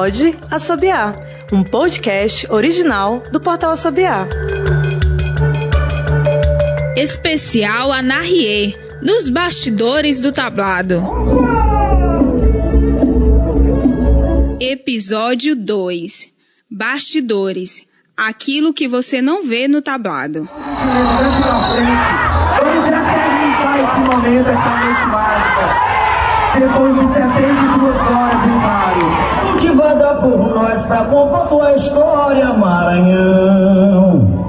Pode Assobiar, um podcast original do Portal Assobiar. Especial Anarriê, nos bastidores do tablado. Episódio 2. Bastidores. Aquilo que você não vê no tablado. Vamos já terminar esse momento, essa noite mágica. Depois de 72 horas em Mário. O que vai dar por nós pra compor tua história, Maranhão?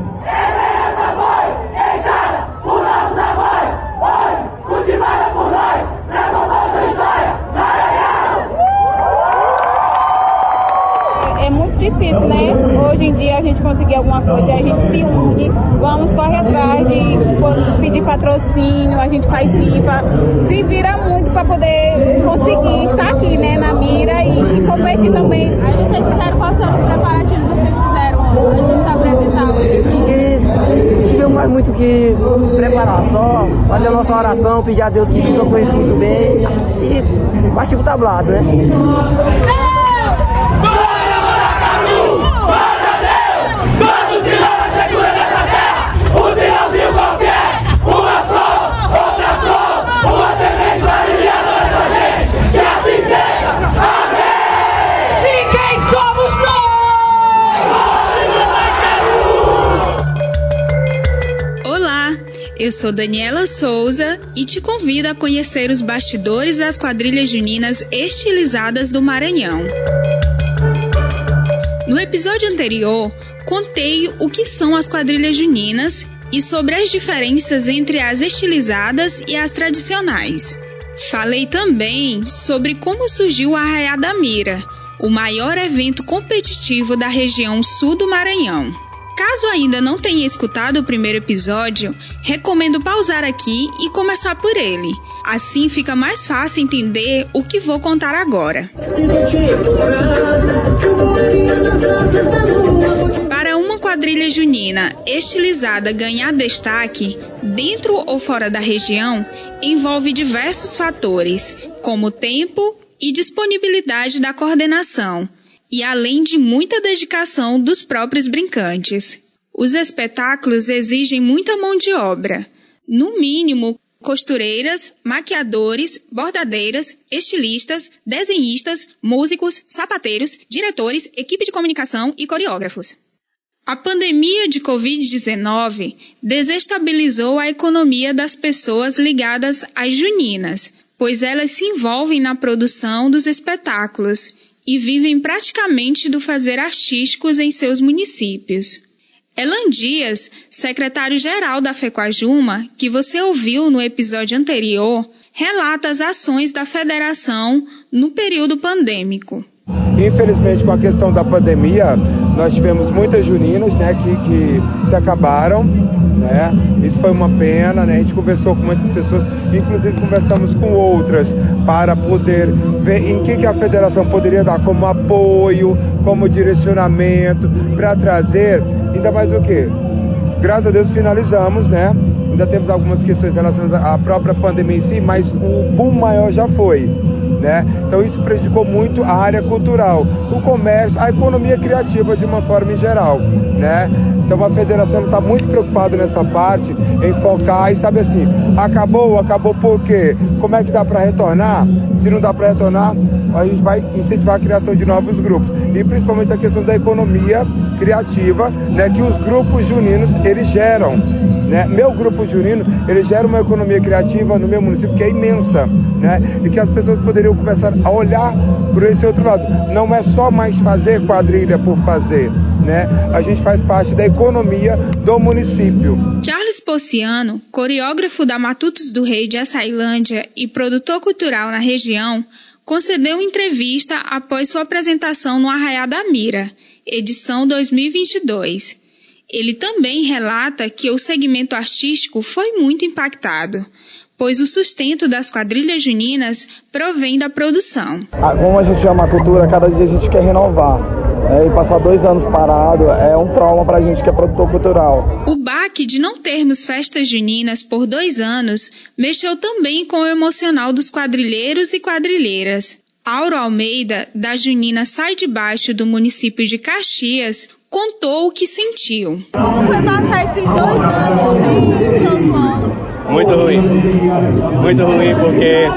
É muito difícil, né? Hoje em dia a gente conseguir alguma coisa, a gente se une, vamos, corre atrás de pedir patrocínio, a gente faz rifa, se vira muito para poder conseguir estar aqui, né, na mira e competir também. Aí vocês fizeram, quais são os preparativos que vocês fizeram antes de se apresentar hoje? Acho que tivemos mais muito que preparar, só fazer a nossa oração, pedir a Deus que tudo eu conheço muito bem e partir pro tablado, né? Eu sou Daniela Souza e te convido a conhecer os bastidores das quadrilhas juninas estilizadas do Maranhão. No episódio anterior, contei o que são as quadrilhas juninas e sobre as diferenças entre as estilizadas e as tradicionais. Falei também sobre como surgiu o Arraiá da Mira, o maior evento competitivo da região sul do Maranhão. Caso ainda não tenha escutado o primeiro episódio, recomendo pausar aqui e começar por ele. Assim fica mais fácil entender o que vou contar agora. Para uma quadrilha junina estilizada ganhar destaque, dentro ou fora da região, envolve diversos fatores, como tempo e disponibilidade da coordenação, e além de muita dedicação dos próprios brincantes. Os espetáculos exigem muita mão de obra, no mínimo costureiras, maquiadores, bordadeiras, estilistas, desenhistas, músicos, sapateiros, diretores, equipe de comunicação e coreógrafos. A pandemia de Covid-19 desestabilizou a economia das pessoas ligadas às juninas, pois elas se envolvem na produção dos espetáculos e vivem praticamente do fazer artísticos em seus municípios. Elan Dias, secretário-geral da FECOAJUMA, que você ouviu no episódio anterior, relata as ações da federação no período pandêmico. Infelizmente, com a questão da pandemia, nós tivemos muitas juninas, né, que se acabaram, né? Isso foi uma pena, né? A gente conversou com muitas pessoas, inclusive conversamos com outras para poder ver em que a federação poderia dar como apoio, como direcionamento, para trazer, ainda mais o quê? Graças a Deus finalizamos, né? Ainda temos algumas questões relacionadas à própria pandemia em si, mas o boom maior já foi, né? Então isso prejudicou muito a área cultural, o comércio, a economia criativa de uma forma em geral, né? Então a federação está muito preocupada nessa parte, em focar e sabe assim, acabou por quê? Como é que dá para retornar? Se não dá para retornar, a gente vai incentivar a criação de novos grupos. E principalmente a questão da economia criativa, né, que os grupos juninos, eles geram. Né? Meu grupo junino, ele gera uma economia criativa no meu município que é imensa, né? E que as pessoas poderiam começar a olhar por esse outro lado. Não é só mais fazer quadrilha por fazer, né? A gente faz parte da economia do município. Charles Pociano, coreógrafo da Matutos do Rei de Açailândia e produtor cultural na região, concedeu entrevista após sua apresentação no Arraiá da Mira, edição 2022. Ele também relata que o segmento artístico foi muito impactado, pois o sustento das quadrilhas juninas provém da produção. Como a gente ama a cultura, cada dia a gente quer renovar. E passar 2 anos parado é um trauma pra gente que é produtor cultural. O baque de não termos festas juninas por 2 anos mexeu também com o emocional dos quadrilheiros e quadrilheiras. Auro Almeida, da Junina Sai de Baixo do município de Caxias, contou o que sentiu. Como foi passar esses 2 anos sem São João? Muito ruim porque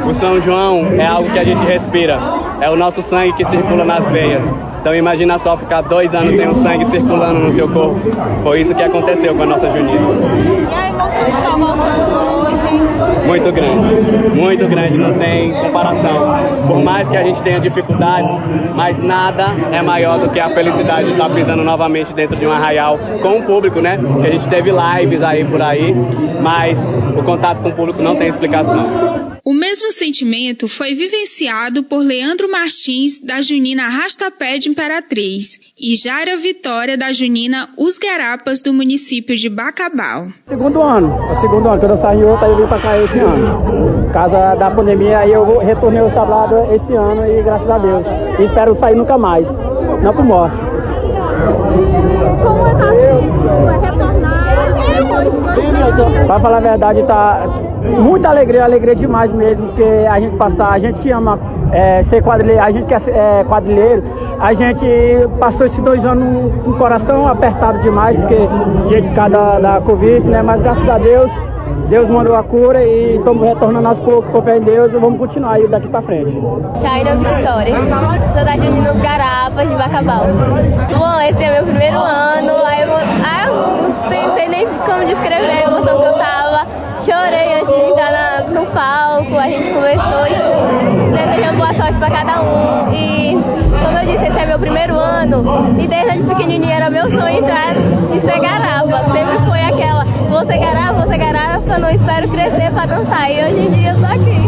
o São João é algo que a gente respira, é o nosso sangue que circula nas veias. Então imagina só ficar 2 anos sem o sangue circulando no seu corpo. Foi isso que aconteceu com a nossa junina. E a emoção de estar voltando hoje? Muito grande, não tem comparação. Por mais que a gente tenha dificuldades, mas nada é maior do que a felicidade de estar pisando novamente dentro de um arraial com o público, né? A gente teve lives aí por aí, mas o contato com o público não tem explicação. O mesmo sentimento foi vivenciado por Leandro Martins, da Junina Arrastapé de Imperatriz, e Jaira Vitória, da Junina Os Garapas, do município de Bacabal. Segundo ano, quando eu saí outra, eu vim para cá esse ano. Por causa da pandemia, aí eu retornei aos tablados esse ano e graças a Deus. E espero sair nunca mais, não por morte. Como é retornar depois de 2 anos? Para falar a verdade, tá muita alegria demais mesmo, porque a gente que ama ser quadrilheiro, a gente que é quadrilheiro, a gente passou esses 2 anos com o coração apertado demais, porque gente por causa da Covid, né? Mas graças a Deus, Deus mandou a cura e estamos retornando aos poucos, com fé em Deus, e vamos continuar aí daqui para frente. Jaira Vitória, sou da Junina Os Garapas de Bacabal. Bom, esse é meu primeiro ano, aí eu não sei nem como descrever a emoção que eu tava. Chorei antes de entrar no palco, a gente conversou e tudo. Desejamos boa sorte para cada um. E, como eu disse, esse é meu primeiro ano. E desde pequenininha era meu sonho entrar e ser garapa. Sempre foi aquela, vou ser garapa, não espero crescer para dançar. E hoje em dia eu tô aqui.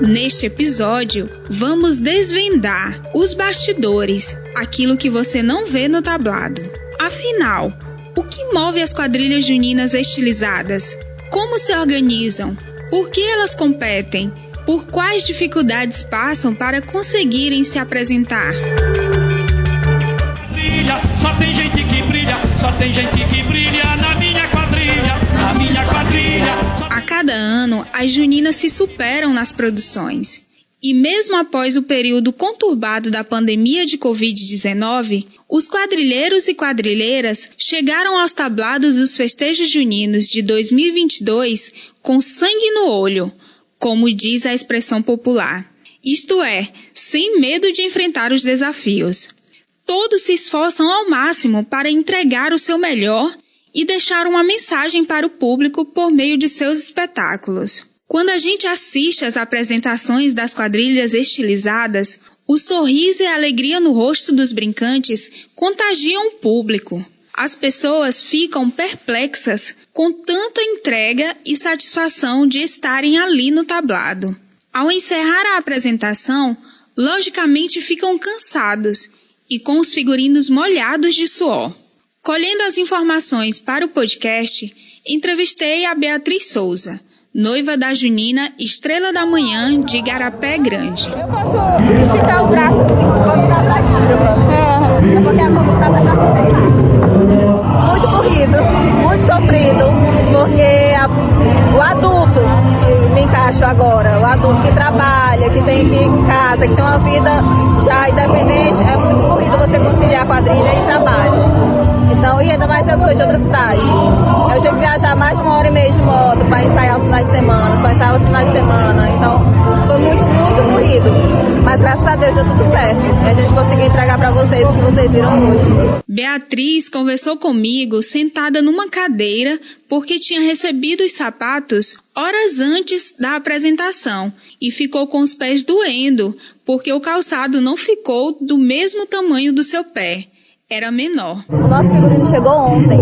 Neste episódio, vamos desvendar os bastidores, aquilo que você não vê no tablado. Afinal, o que move as quadrilhas juninas estilizadas? Como se organizam? Por que elas competem? Por quais dificuldades passam para conseguirem se apresentar? Brilha, só tem gente que brilha na minha quadrilha, A cada ano, as juninas se superam nas produções. E mesmo após o período conturbado da pandemia de Covid-19, os quadrilheiros e quadrilheiras chegaram aos tablados dos festejos juninos de 2022 com sangue no olho, como diz a expressão popular. Isto é, sem medo de enfrentar os desafios. Todos se esforçam ao máximo para entregar o seu melhor e deixar uma mensagem para o público por meio de seus espetáculos. Quando a gente assiste às apresentações das quadrilhas estilizadas, o sorriso e a alegria no rosto dos brincantes contagiam o público. As pessoas ficam perplexas com tanta entrega e satisfação de estarem ali no tablado. Ao encerrar a apresentação, logicamente ficam cansados e com os figurinos molhados de suor. Colhendo as informações para o podcast, entrevistei a Beatriz Souza, noiva da junina Estrela da Manhã de Igarapé Grande. Eu posso esticar o braço assim, quando tá pra tiro. Porque a consultada é pra se sentar. Muito corrido, muito sofrido, porque o adulto que me encaixo agora, o adulto que trabalha, que tem que ir em casa, que tem uma vida já independente, é muito corrido você conciliar quadrilha e trabalho. Então, e ainda mais eu que sou de outra cidade. Eu tinha que viajar mais de 1h30 de moto para ensaiar os finais de semana, só ensaiar os finais de semana. Então, foi muito, muito corrido. Mas graças a Deus deu tudo certo. E a gente conseguiu entregar para vocês o que vocês viram hoje. Beatriz conversou comigo sentada numa cadeira porque tinha recebido os sapatos horas antes da apresentação e ficou com os pés doendo porque o calçado não ficou do mesmo tamanho do seu pé. Era menor. O nosso figurino chegou ontem.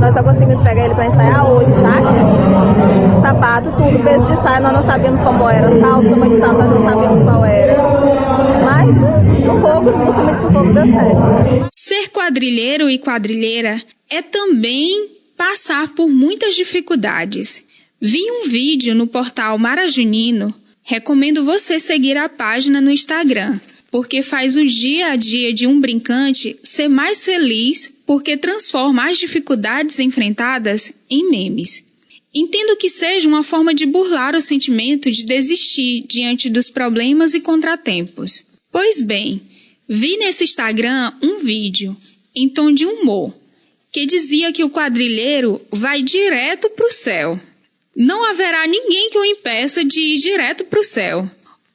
Nós só conseguimos pegar ele para ensaiar hoje, já aqui. Sapato, tudo, peso de saia, nós não sabíamos como era. Salto, tamanho de salto, nós não sabíamos qual era. Mas, sufoco, por cima de sufoco, deu certo. Ser quadrilheiro e quadrilheira é também passar por muitas dificuldades. Vi um vídeo no portal Marajunino. Recomendo você seguir a página no Instagram, porque faz o dia a dia de um brincante ser mais feliz, porque transforma as dificuldades enfrentadas em memes. Entendo que seja uma forma de burlar o sentimento de desistir diante dos problemas e contratempos. Pois bem, vi nesse Instagram um vídeo, em tom de humor, que dizia que o quadrilheiro vai direto para o céu. Não haverá ninguém que o impeça de ir direto para o céu.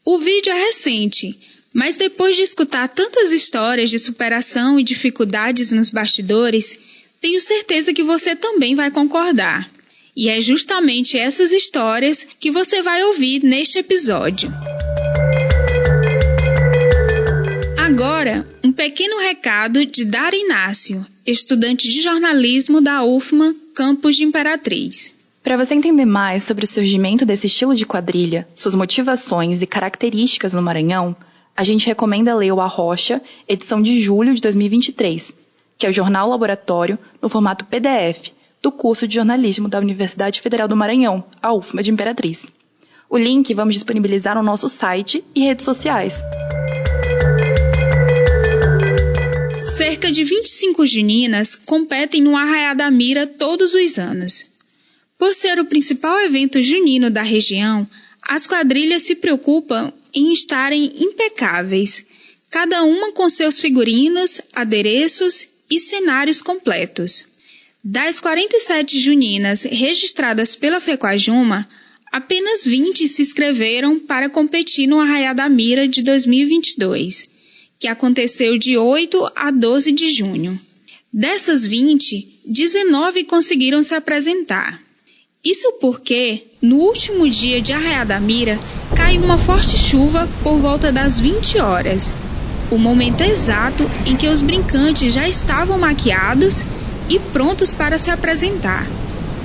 O vídeo é recente, mas depois de escutar tantas histórias de superação e dificuldades nos bastidores, tenho certeza que você também vai concordar. E é justamente essas histórias que você vai ouvir neste episódio. Agora, um pequeno recado de Dara Inácio, estudante de jornalismo da UFMA, campus de Imperatriz. Para você entender mais sobre o surgimento desse estilo de quadrilha, suas motivações e características no Maranhão, a gente recomenda ler o Arrocha, edição de julho de 2023, que é o Jornal Laboratório no formato PDF, do curso de jornalismo da Universidade Federal do Maranhão, a UFMA de Imperatriz. O link vamos disponibilizar no nosso site e redes sociais. Cerca de 25 juninas competem no Arraiá da Mira todos os anos. Por ser o principal evento junino da região, as quadrilhas se preocupam em estarem impecáveis, cada uma com seus figurinos, adereços e cenários completos. Das 47 juninas registradas pela FECOAJUMA, apenas 20 se inscreveram para competir no Arraiá da Mira de 2022, que aconteceu de 8 a 12 de junho. Dessas 20, 19 conseguiram se apresentar. Isso porque, no último dia de Arraiá da Mira, caiu uma forte chuva por volta das 20 horas, o momento exato em que os brincantes já estavam maquiados e prontos para se apresentar.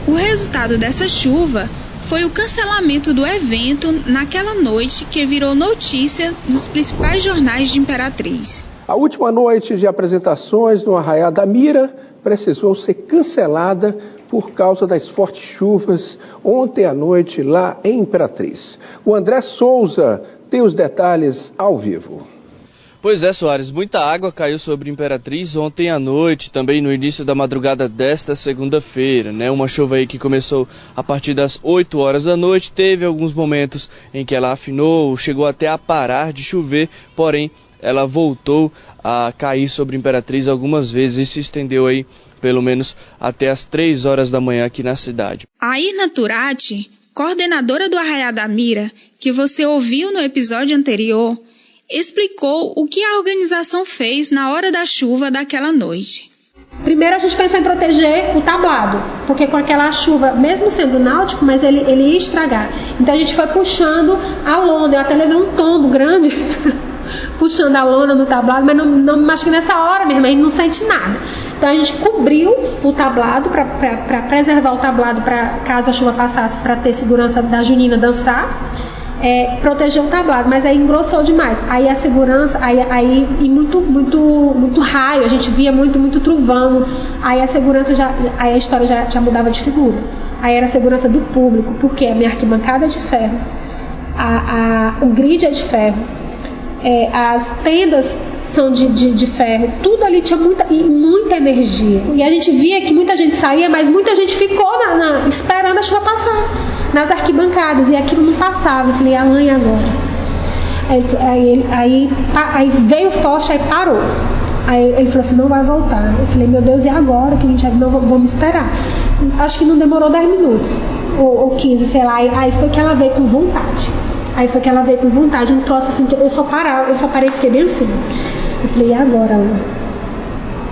O resultado dessa chuva foi o cancelamento do evento naquela noite que virou notícia nos principais jornais de Imperatriz. A última noite de apresentações no Arraiá da Mira precisou ser cancelada por causa das fortes chuvas ontem à noite lá em Imperatriz. O André Souza tem os detalhes ao vivo. Pois é, Soares, muita água caiu sobre Imperatriz ontem à noite, também no início da madrugada desta segunda-feira, né? Uma chuva aí que começou a partir das 8 horas da noite, teve alguns momentos em que ela afinou, chegou até a parar de chover, porém ela voltou a cair sobre Imperatriz algumas vezes e se estendeu aí pelo menos até as 3 horas da manhã aqui na cidade. A Irna Turati, coordenadora do Arraiá da Mira, que você ouviu no episódio anterior, explicou o que a organização fez na hora da chuva daquela noite. Primeiro a gente pensou em proteger o tablado, porque com aquela chuva, mesmo sendo náutico, mas ele ia estragar. Então a gente foi puxando a lona, eu até levei um tombo grande puxando a lona no tablado, mas não me machuquei nessa hora mesmo, a gente não sente nada. Então a gente cobriu o tablado para preservar o tablado, para caso a chuva passasse, para ter segurança da junina dançar. Proteger o tablado, mas aí engrossou demais. Aí a segurança, e muito raio, a gente via muito trovão. Aí a segurança aí a história já mudava de figura. Aí era a segurança do público, porque a minha arquibancada é de ferro, o grid é de ferro, as tendas são de ferro, tudo ali tinha muita energia. E a gente via que muita gente saía, mas muita gente ficou esperando a chuva passar nas arquibancadas, e aquilo não passava. Eu falei, Alan, e agora? Aí veio forte, aí parou. Aí ele falou assim, não vai voltar. Eu falei, meu Deus, e agora? Que a gente não vamos esperar. Acho que não demorou 10 minutos, ou 15, sei lá. Aí foi que ela veio com vontade. Um troço assim, que eu só parei e fiquei bem assim. Eu falei, e agora, Alan?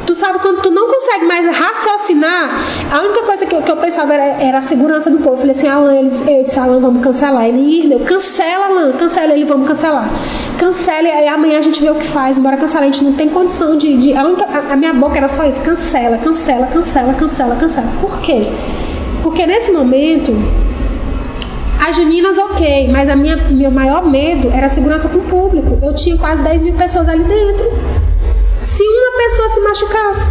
Tu sabe quando tu não consegue mais raciocinar, a única coisa que eu pensava era a segurança do povo. Eu falei assim, Alan, eu disse, Alan, vamos cancelar. Ele, cancela, Alan, cancela. Ele, vamos cancelar. Cancela, e amanhã a gente vê o que faz, bora cancelar. A gente não tem condição a minha boca era só isso, cancela. Por quê? Porque nesse momento, as juninas ok, mas meu maior medo era a segurança com o público. Eu tinha quase 10 mil pessoas ali dentro. Se uma pessoa se machucasse,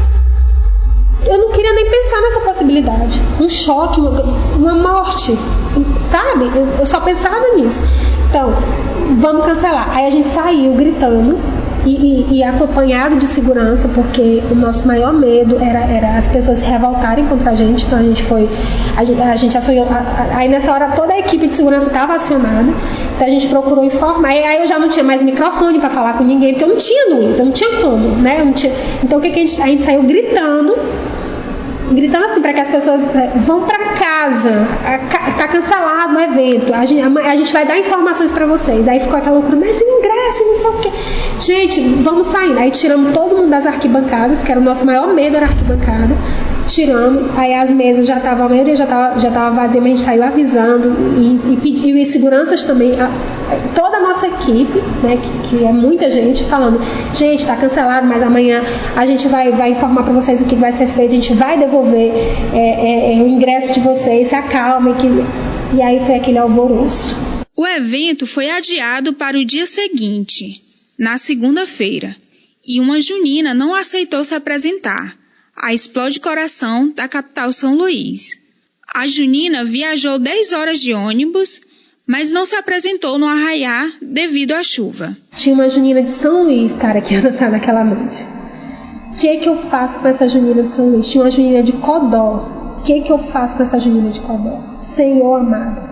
eu não queria nem pensar nessa possibilidade. Um choque, uma morte, sabe? Eu só pensava nisso. Então, vamos cancelar. Aí a gente saiu gritando, e acompanhado de segurança, porque o nosso maior medo era as pessoas se revoltarem contra a gente. Então a gente acionou, aí nessa hora toda a equipe de segurança estava acionada, então a gente procurou informar. Aí eu já não tinha mais microfone para falar com ninguém, porque eu não tinha luz, eu não tinha como, né? Então o que a gente saiu gritando assim para que as pessoas vão para casa, tá cancelado o evento, a gente vai dar informações para vocês. Aí ficou aquela loucura, mas o ingresso, não sei o que. Gente, vamos sair. Aí tiramos todo mundo das arquibancadas, que era o nosso maior medo, era a arquibancada. Tirando, aí as mesas já estavam, a maioria já estava vazia, mas a gente saiu avisando e seguranças também, toda a nossa equipe, né, que é muita gente, falando, gente, está cancelado, mas amanhã a gente vai informar para vocês o que vai ser feito, a gente vai devolver o ingresso de vocês, se acalmem, e aí foi aquele alvoroço. O evento foi adiado para o dia seguinte, na segunda-feira, e uma junina não aceitou se apresentar. A Explode Coração da capital São Luís. A junina viajou 10 horas de ônibus, mas não se apresentou no arraiá devido à chuva. Tinha uma junina de São Luís, cara, que ia dançar naquela noite. O que eu faço com essa junina de São Luís? Tinha uma junina de Codó. O que eu faço com essa junina de Codó? Senhor amado.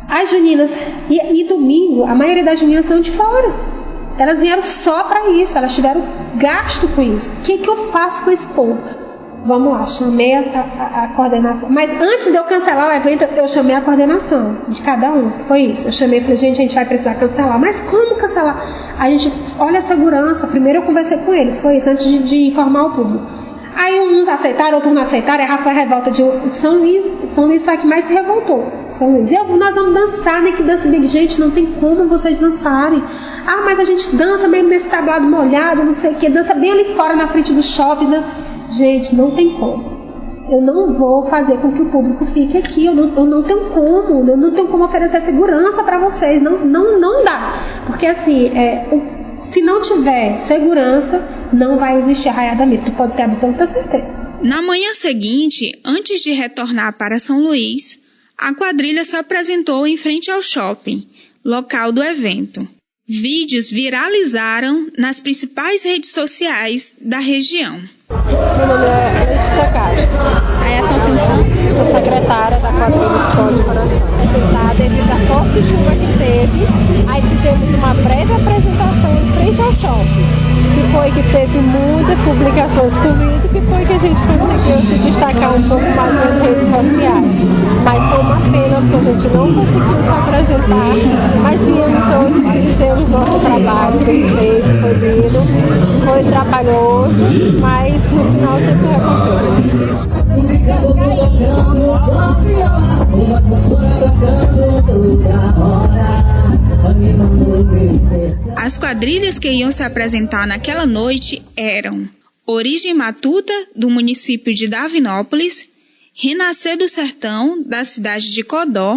As juninas, e domingo, a maioria das juninas são de fora. Elas vieram só para isso, elas tiveram gasto com isso. O que eu faço com esse povo? Vamos lá, chamei a coordenação. Mas antes de eu cancelar o evento, eu chamei a coordenação de cada um. Foi isso. Eu chamei e falei, gente, a gente vai precisar cancelar. Mas como cancelar? A gente, olha a segurança. Primeiro eu conversei com eles, foi isso, antes de informar o público. Aí uns aceitaram, outros não aceitaram, a Rafa revolta de São Luís. São Luís foi a que mais se revoltou. São Luís. Nós vamos dançar, nem que dança bem. Gente, não tem como vocês dançarem. Ah, mas a gente dança mesmo nesse tablado molhado, não sei o que, dança bem ali fora na frente do shopping. Gente, não tem como. Eu não vou fazer com que o público fique aqui. Eu não tenho como oferecer segurança para vocês. Não dá. Porque assim, se não tiver segurança, não vai existir Arraiá da Mira. Tu pode ter absoluta certeza. Na manhã seguinte, antes de retornar para São Luís, a quadrilha se apresentou em frente ao shopping, local do evento. Vídeos viralizaram nas principais redes sociais da região. Meu nome é Letícia Castro. Aí a tua função? Sou secretária da quadrilha Explode Coração. Aceitar devido à forte chuva que teve. Aí fizemos uma breve apresentação em frente ao shopping. Que teve muitas publicações por vídeo, que foi que a gente conseguiu se destacar um pouco mais nas redes sociais. Mas foi uma pena, porque a gente não conseguiu se apresentar, mas viemos hoje para dizer o nosso trabalho, foi feito, foi lindo, foi trabalhoso, mas no final sempre recompensa. As quadrilhas que iam se apresentar naquela noite eram Origem Matuta, do município de Davinópolis, Renascer do Sertão, da cidade de Codó,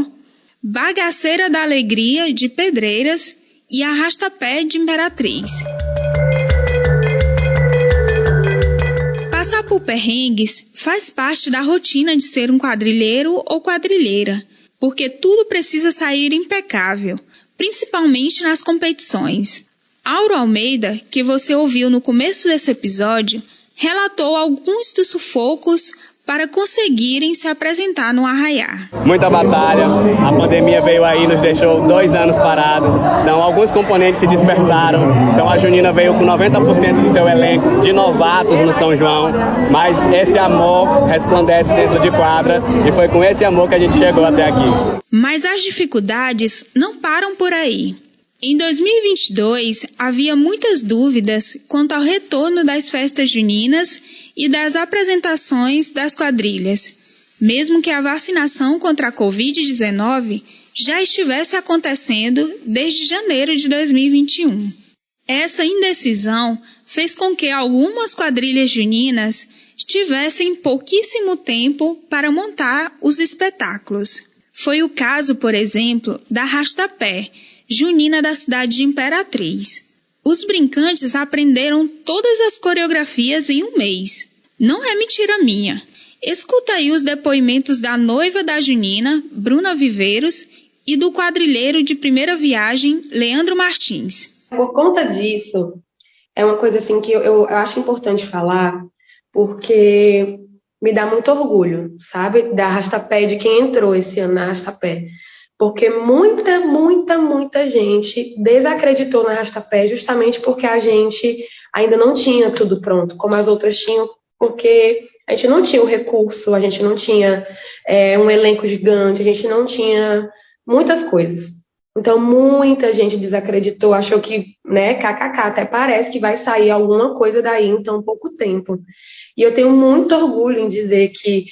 Bagaceira da Alegria, de Pedreiras e Arrastapé, de Imperatriz. Passar por perrengues faz parte da rotina de ser um quadrilheiro ou quadrilheira, porque tudo precisa sair impecável, principalmente nas competições. Auro Almeida, que você ouviu no começo desse episódio, relatou alguns dos sufocos para conseguirem se apresentar no arraiá. Muita batalha, a pandemia veio aí, nos deixou 2 anos parados, então alguns componentes se dispersaram, então a junina veio com 90% do seu elenco de novatos no São João, mas esse amor resplandece dentro de quadra e foi com esse amor que a gente chegou até aqui. Mas as dificuldades não param por aí. Em 2022, havia muitas dúvidas quanto ao retorno das festas juninas e das apresentações das quadrilhas, mesmo que a vacinação contra a Covid-19 já estivesse acontecendo desde janeiro de 2021. Essa indecisão fez com que algumas quadrilhas juninas tivessem pouquíssimo tempo para montar os espetáculos. Foi o caso, por exemplo, da Arrastapé, junina da cidade de Imperatriz. Os brincantes aprenderam todas as coreografias em um mês. Não é mentira minha. Escuta aí os depoimentos da noiva da junina, Bruna Viveiros, e do quadrilheiro de primeira viagem, Leandro Martins. Por conta disso, é uma coisa assim que eu acho importante falar, porque me dá muito orgulho, sabe? Da Arrastapé, de quem entrou esse ano na Arrastapé. Porque muita gente desacreditou na Arrastapé justamente porque a gente ainda não tinha tudo pronto, como as outras tinham, porque a gente não tinha o recurso, a gente não tinha um elenco gigante, a gente não tinha muitas coisas. Então, muita gente desacreditou, achou que, né, kkk, até parece que vai sair alguma coisa daí em tão pouco tempo. E eu tenho muito orgulho em dizer que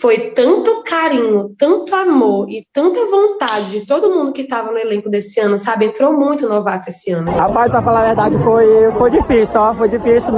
foi tanto carinho, tanto amor e tanta vontade de todo mundo que estava no elenco desse ano, sabe? Entrou muito novato esse ano. Rapaz, pra falar a verdade, foi difícil, ó. Foi difícil.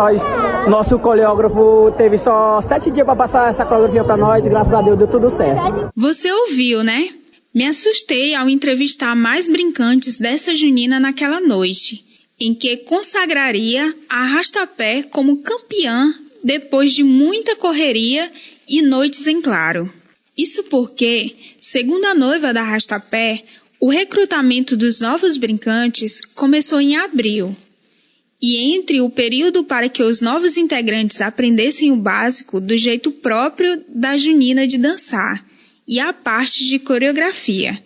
Nosso coreógrafo teve só 7 dias para passar essa coreografia para nós e graças a Deus deu tudo certo. Você ouviu, né? Me assustei ao entrevistar mais brincantes dessa junina naquela noite, em que consagraria a Arrastapé como campeã depois de muita correria e noites em claro. Isso porque, segundo a noiva da Arrastapé, o recrutamento dos novos brincantes começou em abril. E entre o período para que os novos integrantes aprendessem o básico do jeito próprio da junina de dançar e a parte de coreografia,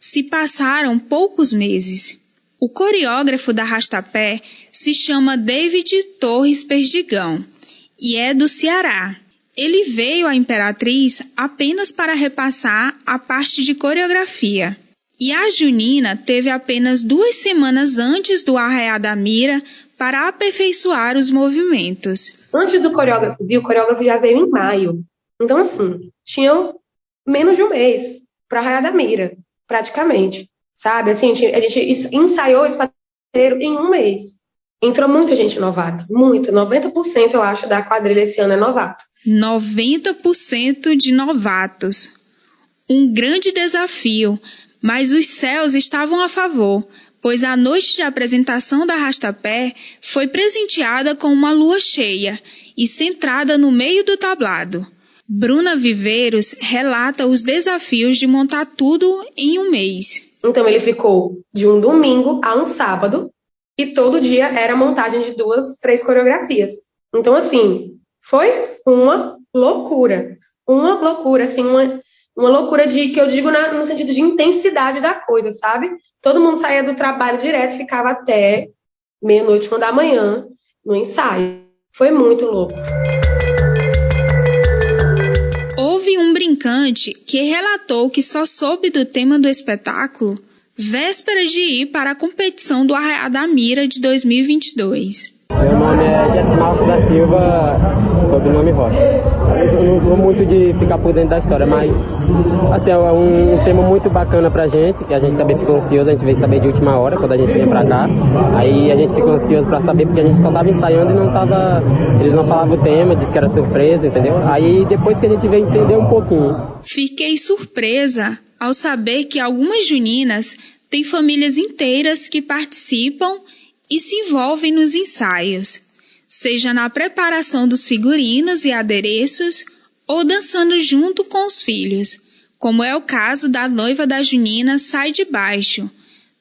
se passaram poucos meses. O coreógrafo da Arrastapé se chama David Torres Perdigão e é do Ceará. Ele veio à Imperatriz apenas para repassar a parte de coreografia. E a junina teve apenas 2 semanas antes do Arraiá da Mira para aperfeiçoar os movimentos. Antes do coreógrafo vir, o coreógrafo já veio em maio. Então, assim, tinham menos de um mês para Arraiá da Mira, praticamente. Sabe? Assim, a gente ensaiou esse inteiro em um mês. Entrou muita gente novata, muita. 90% eu acho da quadrilha esse ano é novato. 90% de novatos. Um grande desafio, mas os céus estavam a favor, pois a noite de apresentação da Arrastapé foi presenteada com uma lua cheia e centrada no meio do tablado. Bruna Viveiros relata os desafios de montar tudo em um mês. Então ele ficou de um domingo a um sábado e todo dia era montagem de 2, 3 coreografias. Então, assim, foi uma loucura, assim, uma loucura de, que eu digo no sentido de intensidade da coisa, sabe? Todo mundo saía do trabalho direto, ficava até meia-noite, 1 da manhã, no ensaio. Foi muito louco. Houve um brincante que relatou que só soube do tema do espetáculo véspera de ir para a competição do Arraiá da Mira de 2022. Meu nome é Gessimalco da Silva, sobrenome Rocha. Eu não sou muito de ficar por dentro da história, mas assim, é um tema muito bacana pra gente, que a gente também ficou ansioso, a gente veio saber de última hora, quando a gente vem pra cá. Aí a gente ficou ansioso pra saber, porque a gente só tava ensaiando e não tava... Eles não falavam o tema, disse que era surpresa, entendeu? Aí depois que a gente veio entender um pouquinho. Fiquei surpresa ao saber que algumas juninas têm famílias inteiras que participam e se envolvem nos ensaios, seja na preparação dos figurinos e adereços ou dançando junto com os filhos, como é o caso da noiva da junina Sai de Baixo,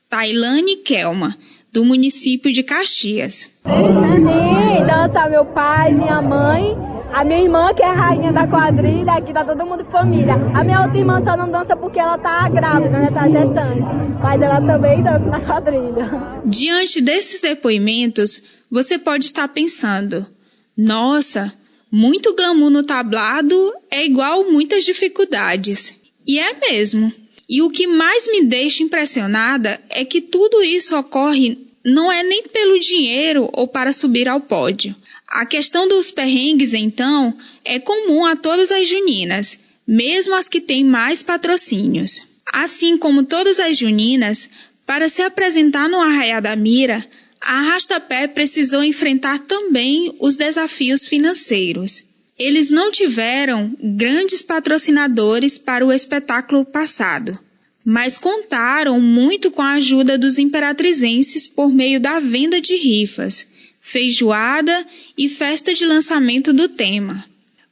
Tailane Kelma, do município de Caxias. Sim, dança meu pai, minha mãe, a minha irmã que é rainha da quadrilha, aqui tá todo mundo família. A minha outra irmã só não dança porque ela tá grávida, né, tá gestante, mas ela também dança na quadrilha. Diante desses depoimentos, você pode estar pensando, nossa, muito glamour no tablado é igual muitas dificuldades. E é mesmo. E o que mais me deixa impressionada é que tudo isso ocorre não é nem pelo dinheiro ou para subir ao pódio. A questão dos perrengues, então, é comum a todas as juninas, mesmo as que têm mais patrocínios. Assim como todas as juninas, para se apresentar no Arraiá da Mira, a Arrastapé precisou enfrentar também os desafios financeiros. Eles não tiveram grandes patrocinadores para o espetáculo passado, mas contaram muito com a ajuda dos imperatrizenses por meio da venda de rifas, feijoada e festa de lançamento do tema.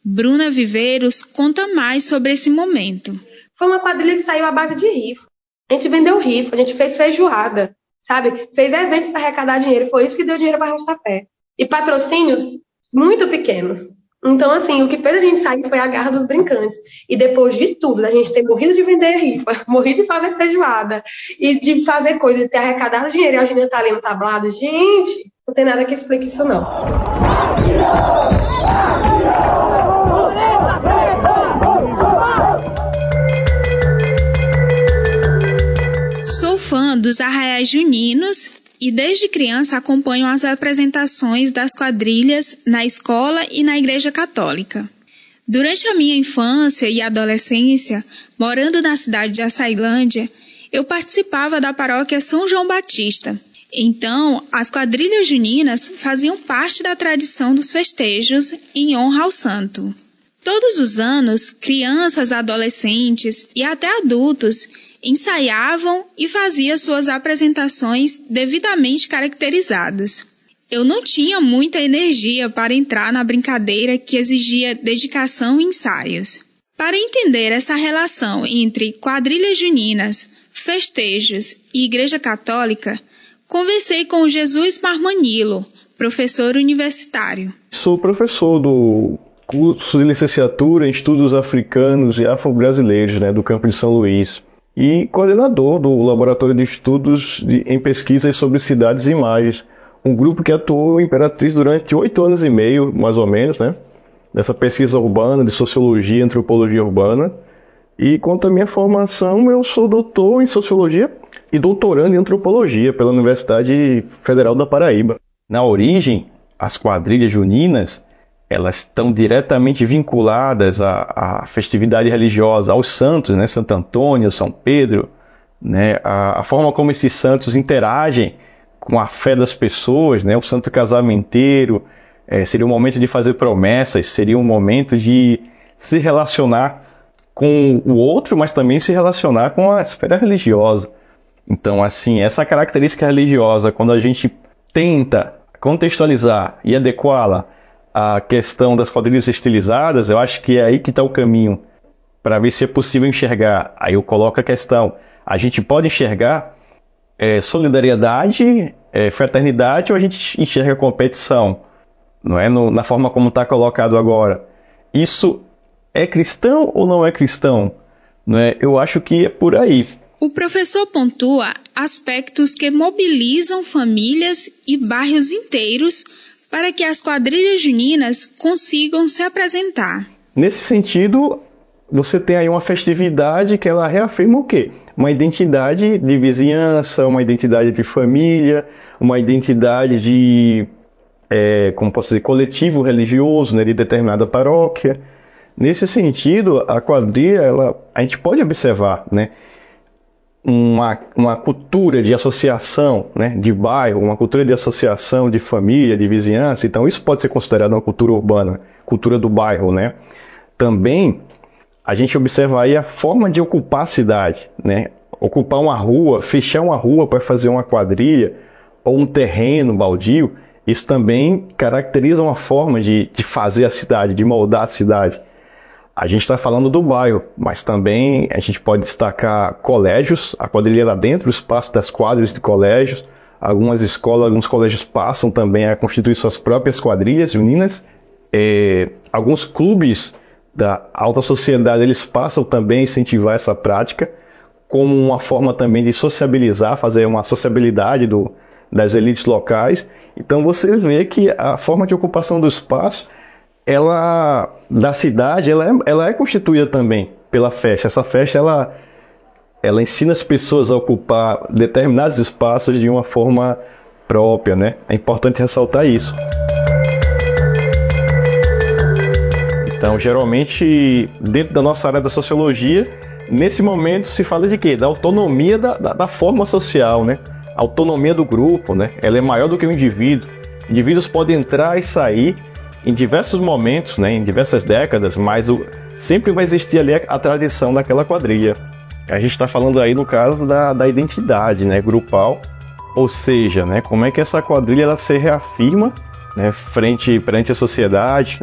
Bruna Viveiros conta mais sobre esse momento. Foi uma quadrilha que saiu à base de rifa. A gente vendeu rifa, a gente fez feijoada, sabe? Fez eventos para arrecadar dinheiro, foi isso que deu dinheiro para Arrastapé. E patrocínios muito pequenos. Então, assim, o que fez a gente sair foi a garra dos brincantes. E depois de tudo, a gente ter morrido de vender rifa, morrido de fazer feijoada, e de fazer coisa, de ter arrecadado dinheiro, e a gente tá ali no tablado, gente, não tem nada que explique isso, não. Sou fã dos arraiais juninos e desde criança acompanho as apresentações das quadrilhas na escola e na igreja católica. Durante a minha infância e adolescência, morando na cidade de Açailândia, eu participava da paróquia São João Batista. Então, as quadrilhas juninas faziam parte da tradição dos festejos em honra ao santo. Todos os anos, crianças, adolescentes e até adultos ensaiavam e faziam suas apresentações devidamente caracterizadas. Eu não tinha muita energia para entrar na brincadeira que exigia dedicação e ensaios. Para entender essa relação entre quadrilhas juninas, festejos e Igreja Católica, conversei com Jesus Marmanilo, professor universitário. Sou professor do curso de licenciatura em Estudos Africanos e Afro-Brasileiros, do Campo de São Luís, e coordenador do Laboratório de Estudos em Pesquisas sobre Cidades e Imagens, um grupo que atuou em Imperatriz durante 8 anos e meio, mais ou menos, dessa pesquisa urbana, de sociologia e antropologia urbana. E quanto à minha formação, eu sou doutor em sociologia e doutorando em antropologia pela Universidade Federal da Paraíba. Na origem, as quadrilhas juninas, elas estão diretamente vinculadas à festividade religiosa, aos santos, Santo Antônio, São Pedro, a forma como esses santos interagem com a fé das pessoas, o santo casamenteiro, seria um momento de fazer promessas, seria um momento de se relacionar com o outro, mas também se relacionar com a esfera religiosa. Então, assim, essa característica religiosa, quando a gente tenta contextualizar e adequá-la à questão das quadrilhas estilizadas, eu acho que é aí que está o caminho, para ver se é possível enxergar. Aí eu coloco a questão, a gente pode enxergar solidariedade, fraternidade, ou a gente enxerga competição, não é? Na forma como está colocado agora. Isso é cristão ou não é cristão? Não é? Eu acho que é por aí. O professor pontua aspectos que mobilizam famílias e bairros inteiros para que as quadrilhas juninas consigam se apresentar. Nesse sentido, você tem aí uma festividade que ela reafirma o quê? Uma identidade de vizinhança, uma identidade de família, uma identidade de, como posso dizer, coletivo religioso, de determinada paróquia. Nesse sentido, a quadrilha, a gente pode observar, uma cultura de associação, de bairro, uma cultura de associação de família, de vizinhança. Então isso pode ser considerado uma cultura urbana, cultura do bairro, Também a gente observa aí a forma de ocupar a cidade, Ocupar uma rua, fechar uma rua para fazer uma quadrilha, ou um terreno baldio, isso também caracteriza uma forma de fazer a cidade, de moldar a cidade. A gente está falando do bairro, mas também a gente pode destacar colégios, a quadrilha lá dentro do espaço das quadras de colégios. Algumas escolas, alguns colégios passam também a constituir suas próprias quadrilhas juninas. Alguns clubes da alta sociedade, eles passam também a incentivar essa prática como uma forma também de sociabilizar, fazer uma sociabilidade das elites locais. Então você vê que a forma de ocupação do espaço da cidade, ela é constituída também pela festa. Essa festa, ela ensina as pessoas a ocupar determinados espaços de uma forma própria, É importante ressaltar isso. Então, geralmente, dentro da nossa área da sociologia, nesse momento se fala de quê? Da autonomia da forma social, A autonomia do grupo, Ela é maior do que o indivíduo. Indivíduos podem entrar e sair em diversos momentos, em diversas décadas, mas sempre vai existir ali a tradição daquela quadrilha. A gente está falando aí no caso da identidade, grupal, ou seja, como é que essa quadrilha ela se reafirma, perante a sociedade,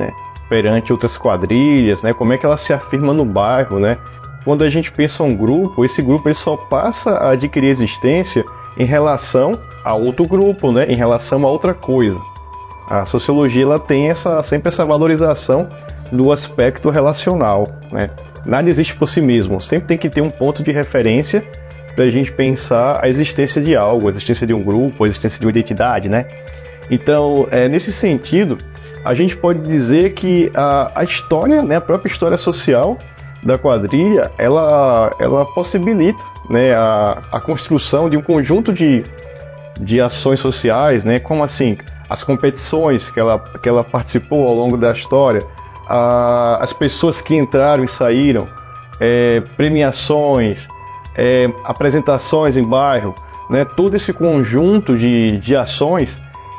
perante outras quadrilhas, como é que ela se afirma no bairro, Quando a gente pensa um grupo, esse grupo ele só passa a adquirir existência em relação a outro grupo, né? Em relação a outra coisa. A sociologia ela tem sempre essa valorização do aspecto relacional, né? Nada existe por si mesmo, sempre tem que ter um ponto de referência para a gente pensar a existência de algo, a existência de um grupo, a existência de uma identidade, né? Então, nesse sentido, a gente pode dizer que a história, né, a própria história social da quadrilha, ela possibilita, né, a construção de um conjunto de ações sociais, né, como assim, as competições que ela participou ao longo da história, as pessoas que entraram e saíram, premiações, apresentações em bairro, né, todo esse conjunto de ações,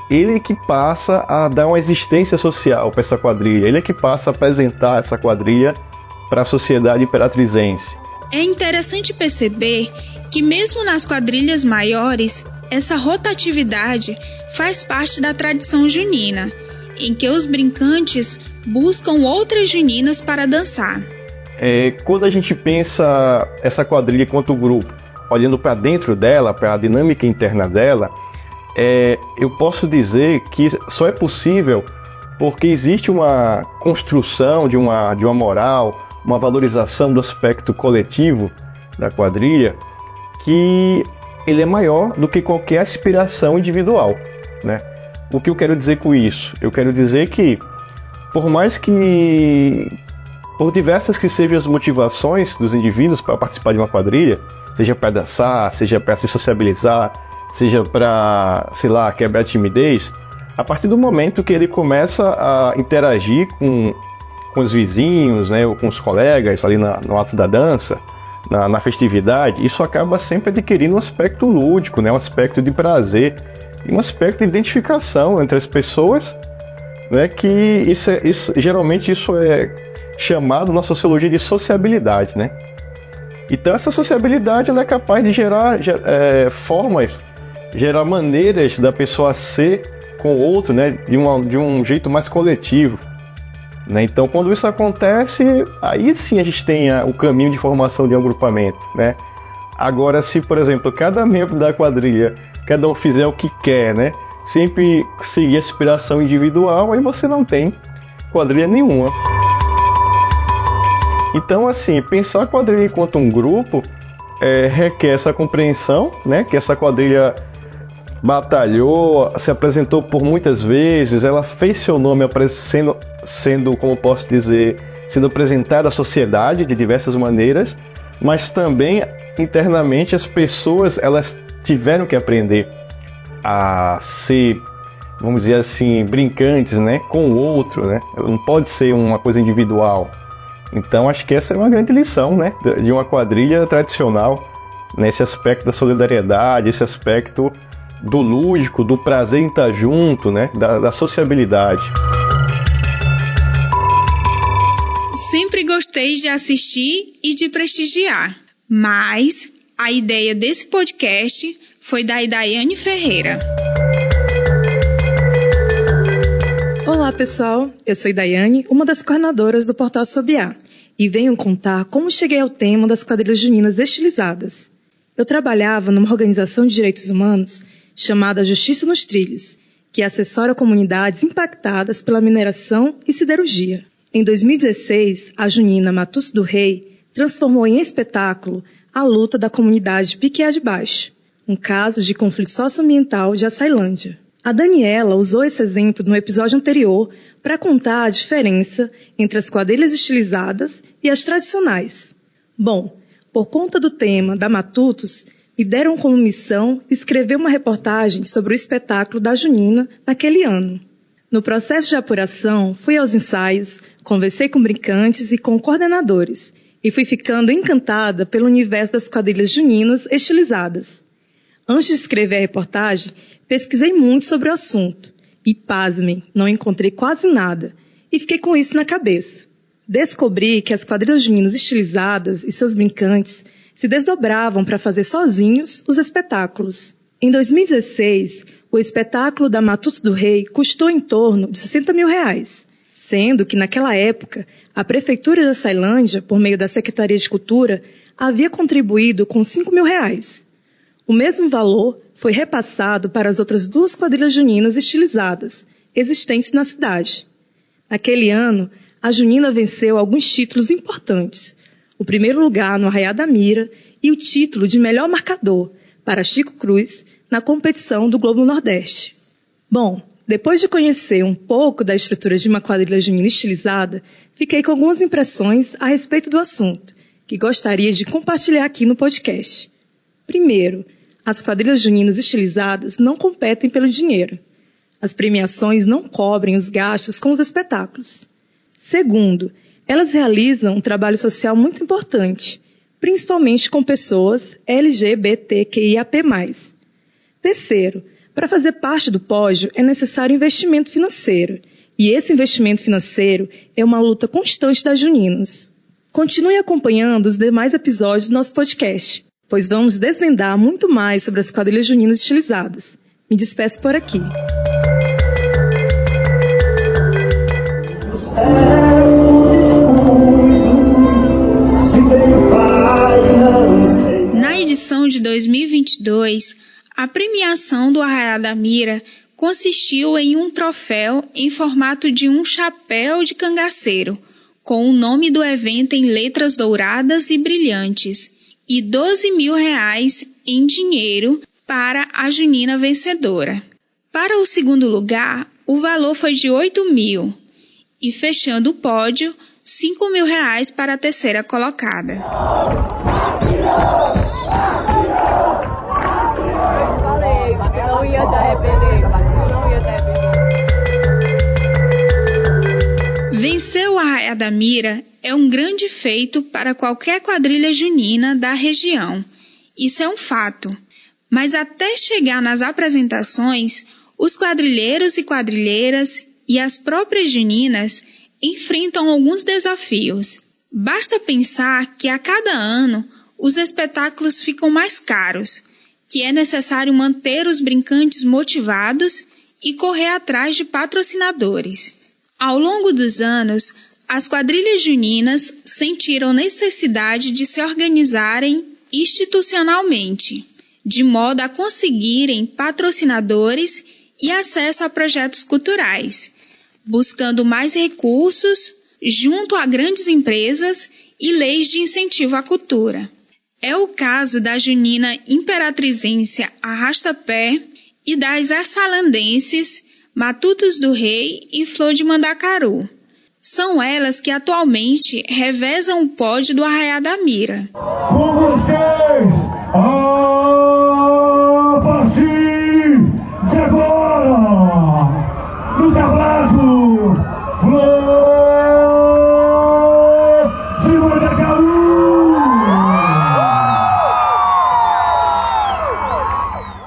ele é que passa a dar uma existência social para essa quadrilha, ele é que passa a apresentar essa quadrilha para a sociedade imperatrizense. É interessante perceber que mesmo nas quadrilhas maiores, essa rotatividade faz parte da tradição junina, em que os brincantes buscam outras juninas para dançar. Quando a gente pensa essa quadrilha quanto grupo, olhando para dentro dela, para a dinâmica interna dela, eu posso dizer que só é possível porque existe uma construção de uma moral, uma valorização do aspecto coletivo da quadrilha, que ele é maior do que qualquer aspiração individual, né? O que eu quero dizer com isso? Eu quero dizer que, por diversas que sejam as motivações dos indivíduos para participar de uma quadrilha, seja para dançar, seja para se sociabilizar, seja para, quebrar a timidez, a partir do momento que ele começa a interagir com os vizinhos, né, ou com os colegas ali no ato da dança, na festividade, isso acaba sempre adquirindo um aspecto lúdico, né, um aspecto de prazer e um aspecto de identificação entre as pessoas, né, que geralmente isso é chamado na sociologia de sociabilidade, né? Então essa sociabilidade ela é capaz de gerar formas, gerar maneiras da pessoa ser com o outro, né, de um jeito mais coletivo, né? Então quando isso acontece, aí sim a gente tem o caminho de formação de um agrupamento, né? Agora, se por exemplo cada membro da quadrilha, cada um fizer o que quer, né, sempre seguir a aspiração individual, aí você não tem quadrilha nenhuma. Então, assim, pensar a quadrilha enquanto um grupo requer essa compreensão, né, que essa quadrilha batalhou, se apresentou por muitas vezes, ela fez seu nome sendo, como posso dizer, sendo apresentada à sociedade de diversas maneiras, mas também internamente as pessoas elas tiveram que aprender a ser, vamos dizer assim, brincantes, né, com o outro, né? Não pode ser uma coisa individual. Então acho que essa é uma grande lição, né, de uma quadrilha tradicional, nesse aspecto da solidariedade, esse aspecto do lúdico, do prazer em estar junto, né, da sociabilidade. Sempre gostei de assistir e de prestigiar, mas a ideia desse podcast foi da Idaiane Ferreira. Olá pessoal, eu sou Idaiane, uma das coordenadoras do Portal Sobiá, e venho contar como cheguei ao tema das quadrilhas juninas estilizadas. Eu trabalhava numa organização de direitos humanos chamada Justiça nos Trilhos, que assessora comunidades impactadas pela mineração e siderurgia. Em 2016, a junina Matutos do Rei transformou em espetáculo a luta da comunidade Piquiá de Baixo, um caso de conflito socioambiental de Açailândia. A Daniela usou esse exemplo no episódio anterior para contar a diferença entre as quadrilhas estilizadas e as tradicionais. Bom, por conta do tema da Matutos, me deram como missão escrever uma reportagem sobre o espetáculo da junina naquele ano. No processo de apuração, fui aos ensaios, conversei com brincantes e com coordenadores, e fui ficando encantada pelo universo das quadrilhas juninas estilizadas. Antes de escrever a reportagem, pesquisei muito sobre o assunto e, pasmem, não encontrei quase nada e fiquei com isso na cabeça. Descobri que as quadrilhas juninas estilizadas e seus brincantes se desdobravam para fazer sozinhos os espetáculos. Em 2016, o espetáculo da Matutos do Rei custou em torno de R$60 mil, sendo que naquela época a Prefeitura de Açailândia, por meio da Secretaria de Cultura, havia contribuído com R$5 mil. O mesmo valor foi repassado para as outras 2 quadrilhas juninas estilizadas, existentes na cidade. Naquele ano, a junina venceu alguns títulos importantes. O primeiro lugar no Arraiá da Mira e o título de melhor marcador para Chico Cruz na competição do Globo Nordeste. Bom, depois de conhecer um pouco da estrutura de uma quadrilha junina estilizada, fiquei com algumas impressões a respeito do assunto, que gostaria de compartilhar aqui no podcast. Primeiro, as quadrilhas juninas estilizadas não competem pelo dinheiro. As premiações não cobrem os gastos com os espetáculos. Segundo, elas realizam um trabalho social muito importante, principalmente com pessoas LGBTQIAP+. Terceiro, para fazer parte do pódio é necessário investimento financeiro, e esse investimento financeiro é uma luta constante das juninas. Continue acompanhando os demais episódios do nosso podcast, pois vamos desvendar muito mais sobre as quadrilhas juninas estilizadas. Me despeço por aqui. Na edição de 2022, a premiação do Arraiá da Mira consistiu em um troféu em formato de um chapéu de cangaceiro, com o nome do evento em letras douradas e brilhantes, e R$12.000 em dinheiro para a junina vencedora. Para o segundo lugar, o valor foi de R$8.000, e fechando o pódio, R$5.000 para a terceira colocada. Não ia se arrepender. Vencer o Arraiá da Mira é um grande feito para qualquer quadrilha junina da região. Isso é um fato. Mas até chegar nas apresentações, os quadrilheiros e quadrilheiras e as próprias juninas enfrentam alguns desafios. Basta pensar que a cada ano os espetáculos ficam mais caros, que é necessário manter os brincantes motivados e correr atrás de patrocinadores. Ao longo dos anos, as quadrilhas juninas sentiram necessidade de se organizarem institucionalmente, de modo a conseguirem patrocinadores e acesso a projetos culturais, buscando mais recursos junto a grandes empresas e leis de incentivo à cultura. É o caso da junina imperatrizense Arrasta-Pé e das açalandenses Matutos do Rei e Flor de Mandacaru. São elas que atualmente revezam o pódio do Arraiá da Mira. Com vocês, a partir de agora, no tablado, Flor de Mandacaru.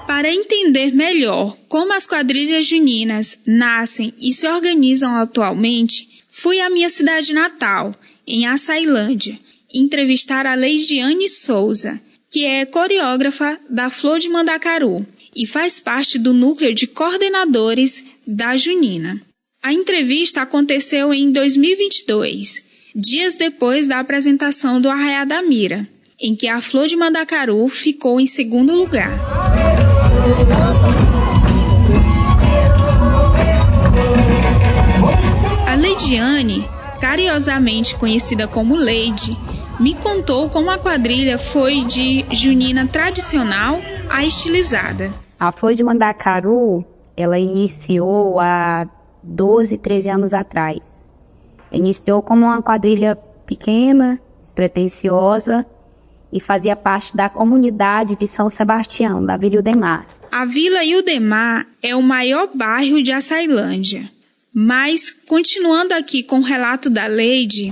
Para entender melhor como as quadrilhas juninas nascem e se organizam atualmente, fui à minha cidade natal, em Açailândia, entrevistar a Leidiane Souza, que é coreógrafa da Flor de Mandacaru e faz parte do núcleo de coordenadores da junina. A entrevista aconteceu em 2022, dias depois da apresentação do Arraiá da Mira, em que a Flor de Mandacaru ficou em segundo lugar. A Leidiane, carinhosamente conhecida como Leide, me contou como a quadrilha foi de junina tradicional a estilizada. A Flor de Mandacaru, ela iniciou há 12, 13 anos atrás. Iniciou como uma quadrilha pequena, despretensiosa, e fazia parte da comunidade de São Sebastião, da Vila Ildemar. A Vila Ildemar é o maior bairro de Açailândia. Mas, continuando aqui com o relato da Leide...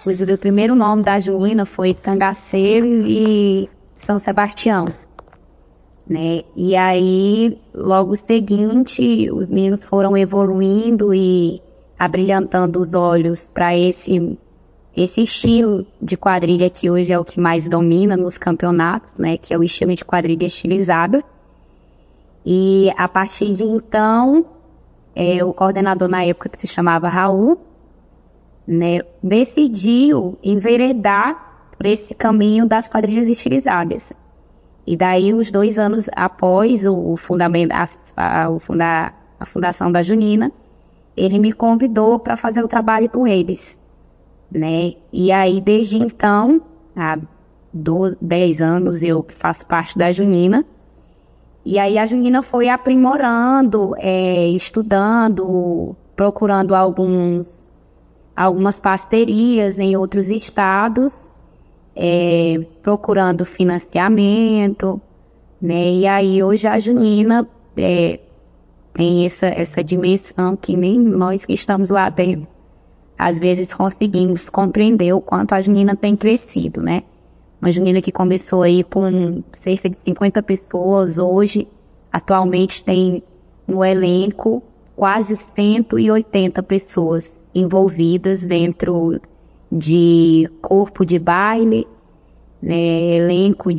O primeiro nome da junina foi Cangaceiro e São Sebastião, né? E aí, logo seguinte, os meninos foram evoluindo e abrilhantando os olhos para esse estilo de quadrilha que hoje é o que mais domina nos campeonatos, né? Que é o estilo de quadrilha estilizada. E a partir de então, o coordenador na época, que se chamava Raul, né, decidiu enveredar por esse caminho das quadrilhas estilizadas. E daí, uns 2 anos após a fundação da Junina, ele me convidou para fazer o trabalho com eles, né? E aí, desde então, há 10 anos eu faço parte da Junina. E aí a Junina foi aprimorando, estudando, procurando algumas parcerias em outros estados, procurando financiamento, né? E aí hoje a Junina tem essa dimensão que nem nós que estamos lá dentro, às vezes conseguimos compreender o quanto a Junina tem crescido, né? Uma Junina que começou aí com cerca de 50 pessoas, hoje, atualmente tem no elenco quase 180 pessoas envolvidas dentro de corpo de baile, né, elenco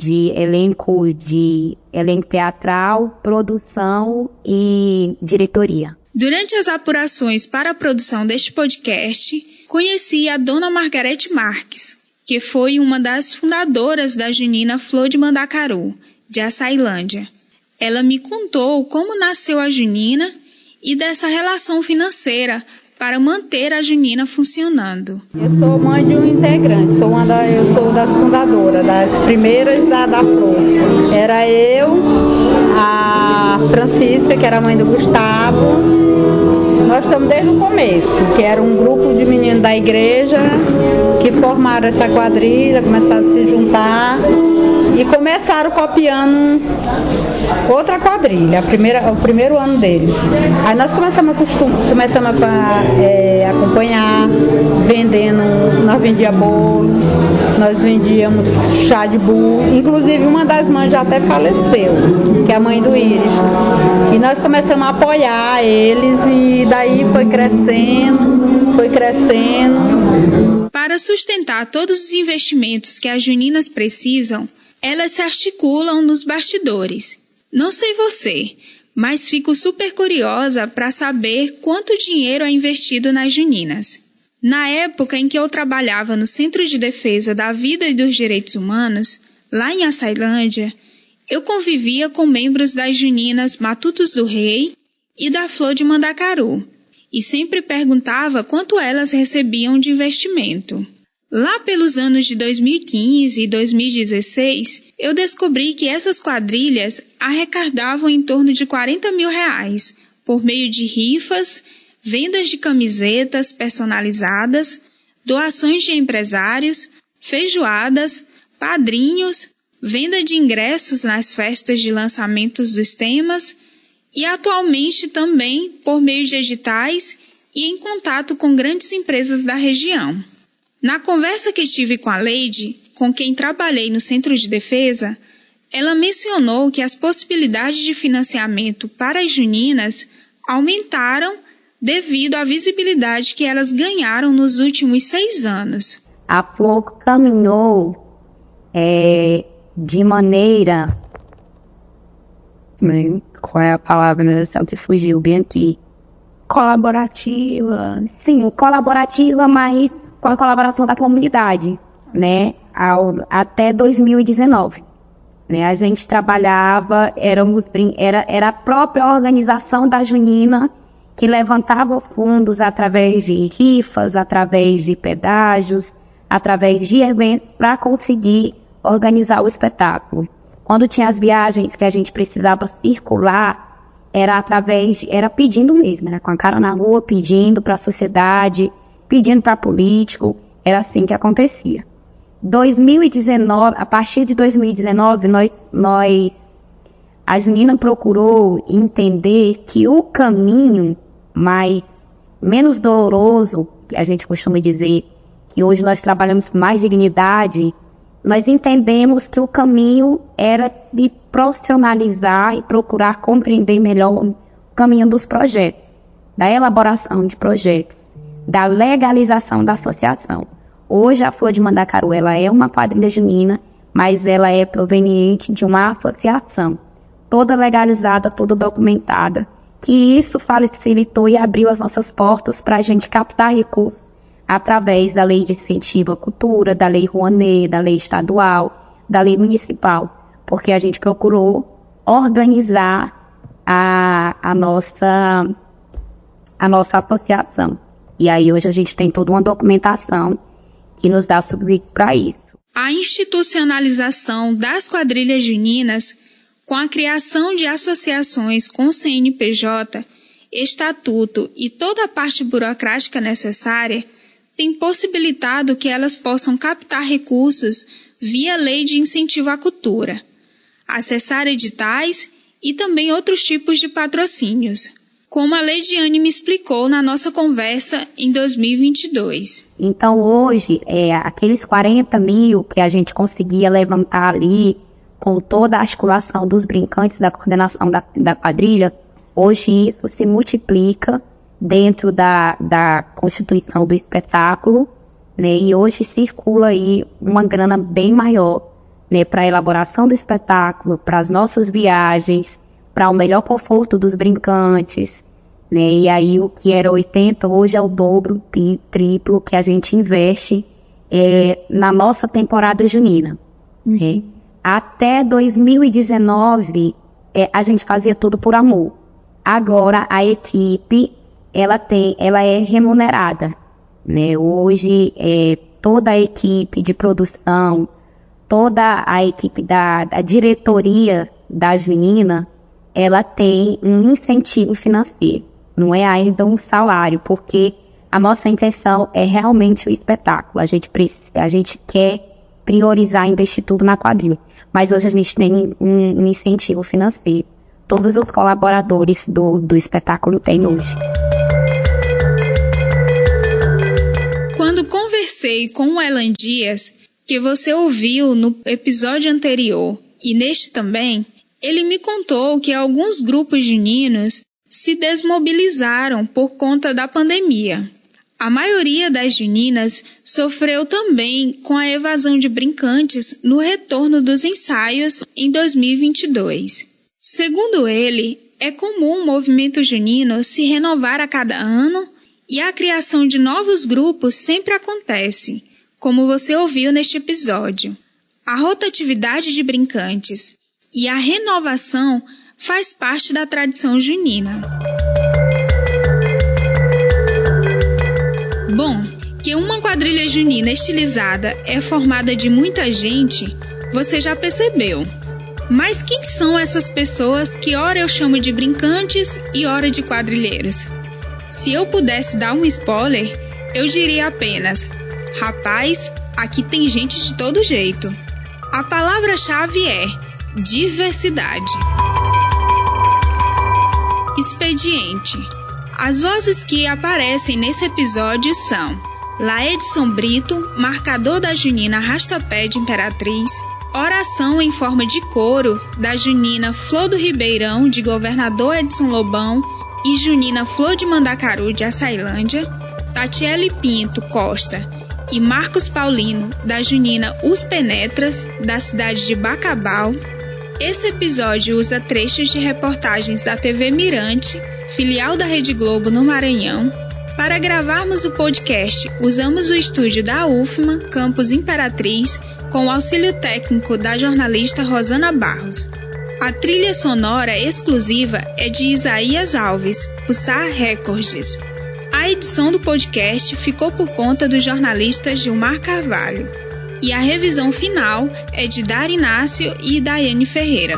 teatral, produção e diretoria. Durante as apurações para a produção deste podcast, conheci a dona Margarete Marques, que foi uma das fundadoras da Junina Flor de Mandacaru, de Açailândia. Ela me contou como nasceu a Junina e dessa relação financeira para manter a Junina funcionando. Eu sou mãe de um integrante, eu sou das fundadoras, das primeiras da Flor. Era eu, a Francisca, que era a mãe do Gustavo. Nós estamos desde o começo, que era um grupo de meninos da igreja que formaram essa quadrilha, começaram a se juntar e começaram copiando outra quadrilha, o primeiro ano deles. Aí nós começamos a acompanhar, vendendo, nós vendíamos bolo, nós vendíamos chá de burro, inclusive uma das mães já até faleceu, que é a mãe do Íris. E nós começamos a apoiar eles e daí foi crescendo. Para sustentar todos os investimentos que as Juninas precisam, elas se articulam nos bastidores. Não sei você, mas fico super curiosa para saber quanto dinheiro é investido nas Juninas. Na época em que eu trabalhava no Centro de Defesa da Vida e dos Direitos Humanos, lá em Açailândia, eu convivia com membros das Juninas Matutos do Rei e da Flor de Mandacaru, e sempre perguntava quanto elas recebiam de investimento. Lá pelos anos de 2015 e 2016, eu descobri que essas quadrilhas arrecadavam em torno de R$40 mil por meio de rifas, vendas de camisetas personalizadas, doações de empresários, feijoadas, padrinhos, venda de ingressos nas festas de lançamentos dos temas e atualmente também por meio de editais e em contato com grandes empresas da região. Na conversa que tive com a Leide, com quem trabalhei no Centro de Defesa, ela mencionou que as possibilidades de financiamento para as Juninas aumentaram devido à visibilidade que elas ganharam nos últimos 6 anos. A Flor caminhou de maneira... Qual é a palavra? Sempre fugiu bem aqui. Colaborativa. Sim, colaborativa, mas com a colaboração da comunidade, né? Até 2019. Né? A gente trabalhava, era a própria organização da Junina que levantava fundos através de rifas, através de pedágios, através de eventos para conseguir organizar o espetáculo. Quando tinha as viagens que a gente precisava circular, era pedindo mesmo, era com a cara na rua, pedindo para a sociedade, pedindo para político, era assim que acontecia. 2019, a partir de 2019, a Junina procurou entender que o caminho menos doloroso, que a gente costuma dizer, que hoje nós trabalhamos com mais dignidade, nós entendemos que o caminho era se profissionalizar e procurar compreender melhor o caminho dos projetos, da elaboração de projetos, da legalização da associação. Hoje a Flor de Mandacaru ela é uma quadrilha junina, mas ela é proveniente de uma associação, toda legalizada, toda documentada, que isso facilitou e abriu as nossas portas para a gente captar recursos através da Lei de Incentivo à Cultura, da Lei Rouanet, da Lei Estadual, da Lei Municipal. porque a gente procurou organizar a nossa associação. E aí hoje a gente tem toda uma documentação que nos dá subsídios para isso. A institucionalização das quadrilhas juninas, com a criação de associações com CNPJ, estatuto e toda a parte burocrática necessária, tem possibilitado que elas possam captar recursos via lei de incentivo à cultura, acessar editais e também outros tipos de patrocínios, como a Leidiane me explicou na nossa conversa em 2022. Então hoje, aqueles 40 mil que a gente conseguia levantar ali, com toda a articulação dos brincantes da coordenação da quadrilha, hoje isso se multiplica dentro da constituição do espetáculo, né, e hoje circula aí uma grana bem maior, né, para a elaboração do espetáculo, para as nossas viagens, para o melhor conforto dos brincantes, né, e aí o que era 80 hoje é o dobro, triplo que a gente investe na nossa temporada junina. Né. Até 2019 a gente fazia tudo por amor. Agora a equipe ela é remunerada, né? Hoje toda a equipe de produção, toda a equipe da diretoria da junina, ela tem um incentivo financeiro, não é ainda um salário, porque a nossa intenção é realmente o espetáculo. A gente quer priorizar, investir tudo na quadrilha, mas hoje a gente tem um incentivo financeiro. Todos os colaboradores do espetáculo têm hoje. Quando conversei com o Elan Dias, que você ouviu no episódio anterior e neste também, ele me contou que alguns grupos juninos se desmobilizaram por conta da pandemia. A maioria das juninas sofreu também com a evasão de brincantes no retorno dos ensaios em 2022. Segundo ele, é comum o movimento junino se renovar a cada ano e a criação de novos grupos sempre acontece, como você ouviu neste episódio. A rotatividade de brincantes e a renovação faz parte da tradição junina. Bom, que uma quadrilha junina estilizada é formada de muita gente, você já percebeu. Mas quem são essas pessoas que ora eu chamo de brincantes e ora de quadrilheiros? Se eu pudesse dar um spoiler, eu diria apenas: rapaz, aqui tem gente de todo jeito. A palavra-chave é diversidade. Expediente. As vozes que aparecem nesse episódio são Laedson Brito, marcador da junina Arrastapé de Imperatriz, oração em forma de coro da junina Flor do Ribeirão de Governador Edson Lobão e junina Flor de Mandacaru de Açailândia, Tatiele Pinto Costa e Marcos Paulino da junina Os Penetras da cidade de Bacabal. Esse episódio usa trechos de reportagens da TV Mirante, filial da Rede Globo no Maranhão. Para gravarmos o podcast, usamos o estúdio da UFMA, campus Imperatriz, com o auxílio técnico da jornalista Rosana Barros. A trilha sonora exclusiva é de Isaías Alves, Pulsar Records. A edição do podcast ficou por conta do jornalista Gilmar Carvalho. E a revisão final é de Dar Inácio e Daiane Ferreira.